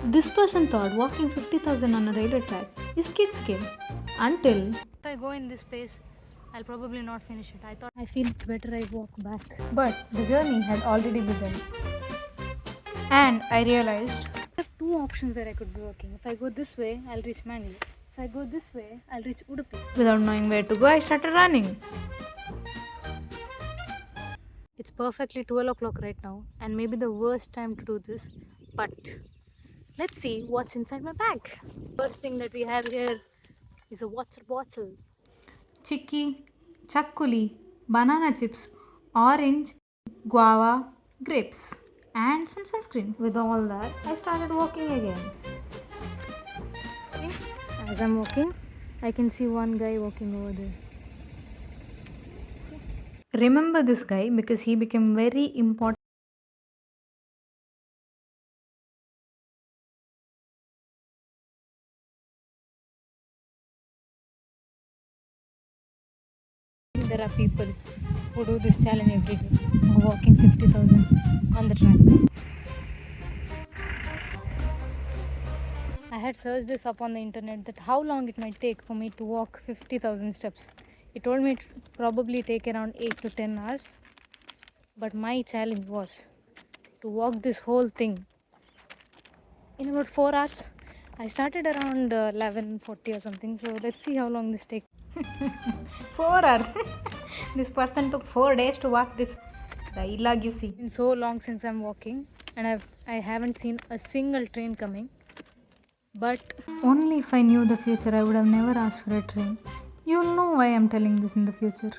This person thought walking 50,000 on a railway track is kids' game until If I go in this pace, I'll probably not finish it. I feel it's better I walk back. but the journey had already begun. And I realized I have two options where I could be working. If I go this way, I'll reach Mangalore. If I go this way, I'll reach Udupi. without knowing where to go, I started running. It's perfectly 12 o'clock right now, and maybe the worst time to do this, but let's see what's inside my bag. First thing that we have here is a water bottle. Chicky, chakkuli, banana chips, orange, guava, grapes, and some sunscreen. With all that, I started walking again. Okay. As I'm walking, I can see one guy walking over there. See? Remember this guy because he became very important. There are people who do this challenge every day, walking 50,000 on the track. I had searched this up on the internet that how long it might take for me to walk 50,000 steps. It told me it would probably take around 8 to 10 hours. But my challenge was to walk this whole thing in about 4 hours. I started around 11:40 or something. So let's see how long this takes. 4 hours. This person took 4 days to walk this dialogue, you see. It's been so long since I'm walking, and I haven't seen a single train coming. But Only if I knew the future, I would have never asked for a train. You'll know why I'm telling this in the future.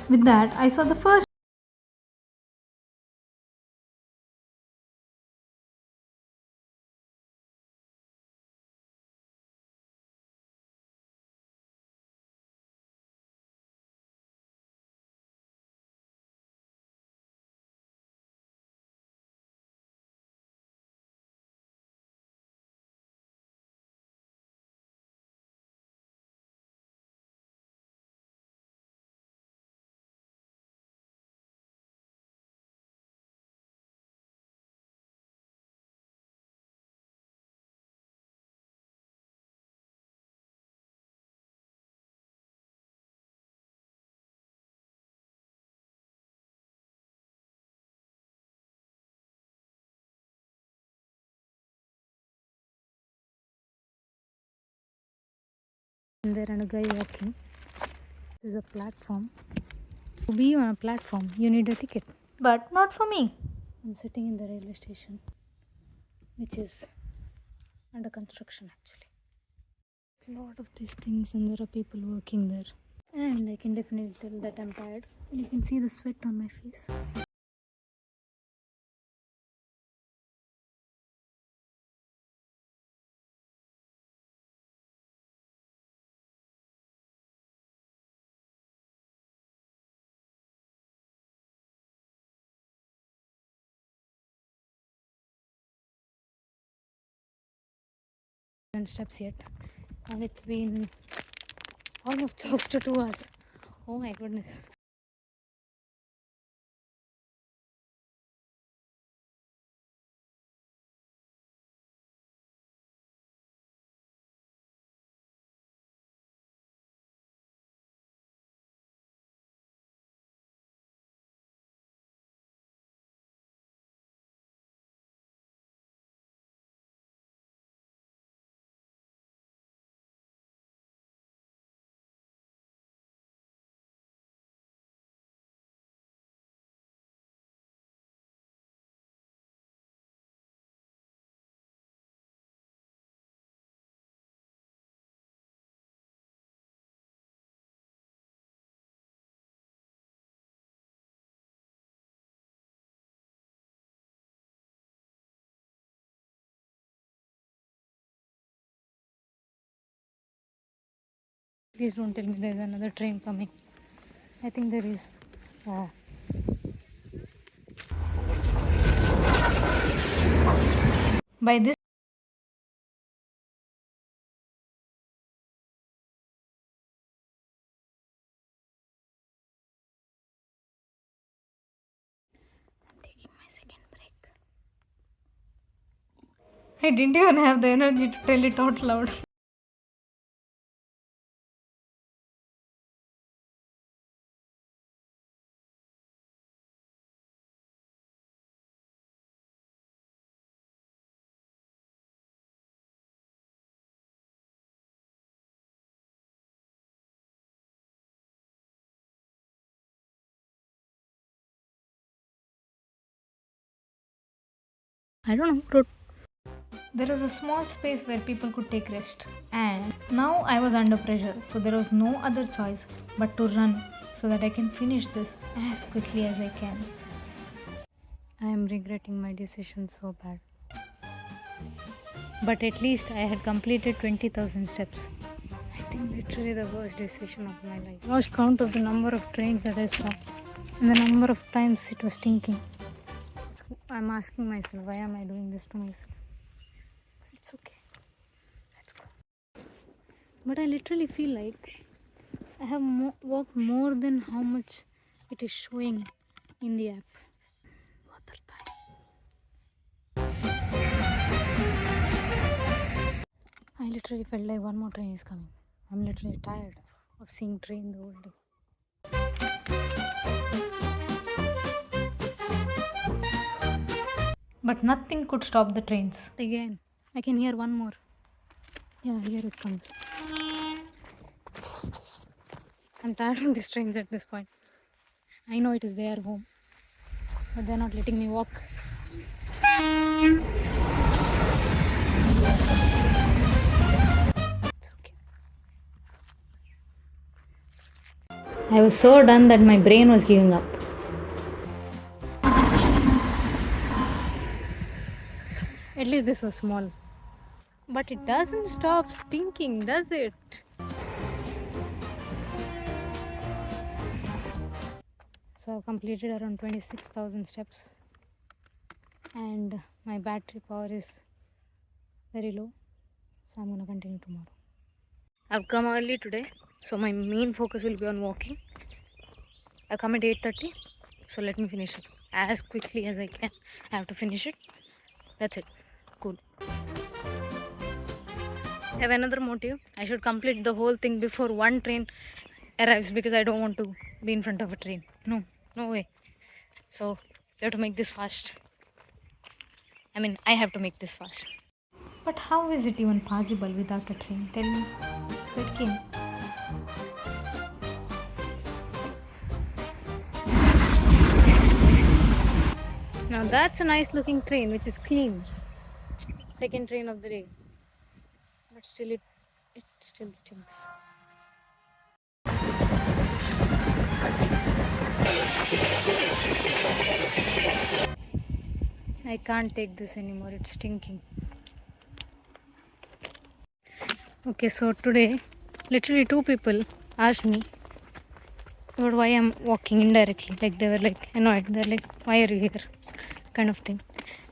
With that, I saw the first. there and a guy walking. There's a platform. To be on a platform, you need a ticket. But not for me. I'm sitting in the railway station, which is under construction actually. A lot of these things, and there are people working there. And I can definitely tell that I'm tired. And you can see the sweat on my face. And steps yet, and it's been almost close to 2 hours. Oh my goodness. Please don't tell me there's another train coming. I think there is. Ah. By this, I'm taking my second break. I didn't even have the energy to tell it out loud. I don't know. There was a small space where people could take rest, and now I was under pressure, so there was no other choice but to run so that I can finish this as quickly as I can. I am regretting my decision so bad. But at least I had completed 20,000 steps. I think literally the worst decision of my life. Lost count of the number of trains that I saw and the number of times it was stinking. I'm asking myself, why am I doing this to myself? It's okay. Let's go. But I literally feel like I have walked more than how much it is showing in the app. Other time. I literally felt like one more train is coming. I'm literally tired of seeing train the whole day. But nothing could stop the trains. Again, I can hear one more. Yeah, here it comes. I'm tired of these trains at this point. I know it is their home, but they're not letting me walk. It's okay. I was so done that my brain was giving up. At least this was small. But it doesn't stop stinking, does it? So I've completed around 26,000 steps. And my battery power is very low. So I'm gonna continue tomorrow. I've come early today, so my main focus will be on walking. I've come at 8:30, so let me finish it as quickly as I can. I have to finish it. That's it. Cool. I have another motive. I should complete the whole thing before one train arrives because I don't want to be in front of a train. No way. So we have to make this fast. I have to make this fast. But how is it even possible without a train? Tell me. So it came. Now that's a nice looking train which is clean. Second train of the day. But still it still stinks. I can't take this anymore, it's stinking. Okay, so today literally two people asked me about why I'm walking indirectly. Like they were like annoyed. They're like, why are you here? Kind of thing.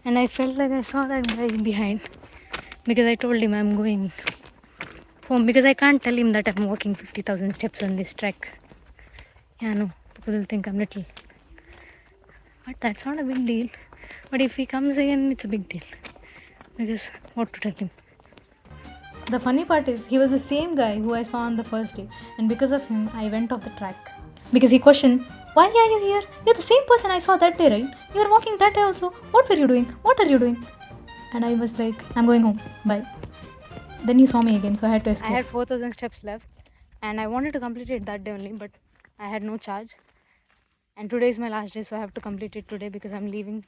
And I felt like I saw that guy behind because I told him I'm going home because I can't tell him that I'm walking 50,000 steps on this track. Yeah, no, people will think I'm little. But that's not a big deal. But if he comes again, it's a big deal. Because what to tell him? The funny part is, he was the same guy who I saw on the first day, and because of him, I went off the track. Because he questioned, why are you here? You're the same person I saw that day, right? You were walking that day also. What were you doing? What are you doing? And I was like, I'm going home. Bye. Then he saw me again, so I had to escape. I had 4,000 steps left and I wanted to complete it that day only, but I had no charge. And today is my last day, so I have to complete it today because I'm leaving.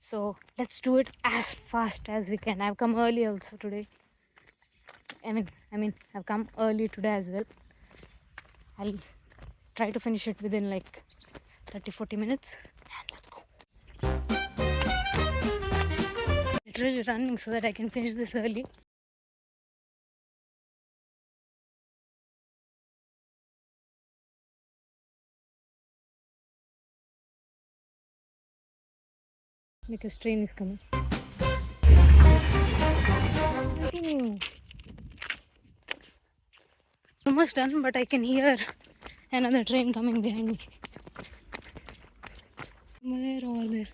So let's do it as fast as we can. I've come early also today. I've come early today as well. I'll try to finish it within like 30-40 minutes. And let's go. Literally running so that I can finish this early. Because train is coming. Continue. Almost done, but I can hear another train coming behind me. Where over there?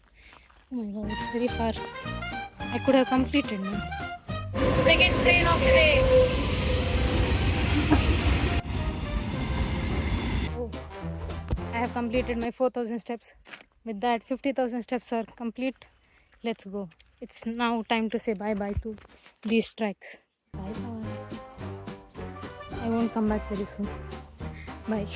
Oh my god, it's very far. I could have completed me. Second train of the day. Oh, I have completed my 4,000 steps. With that, 50,000 steps are complete. Let's go. It's now time to say bye bye to these tracks. Bye bye. I won't come back very soon. Bye.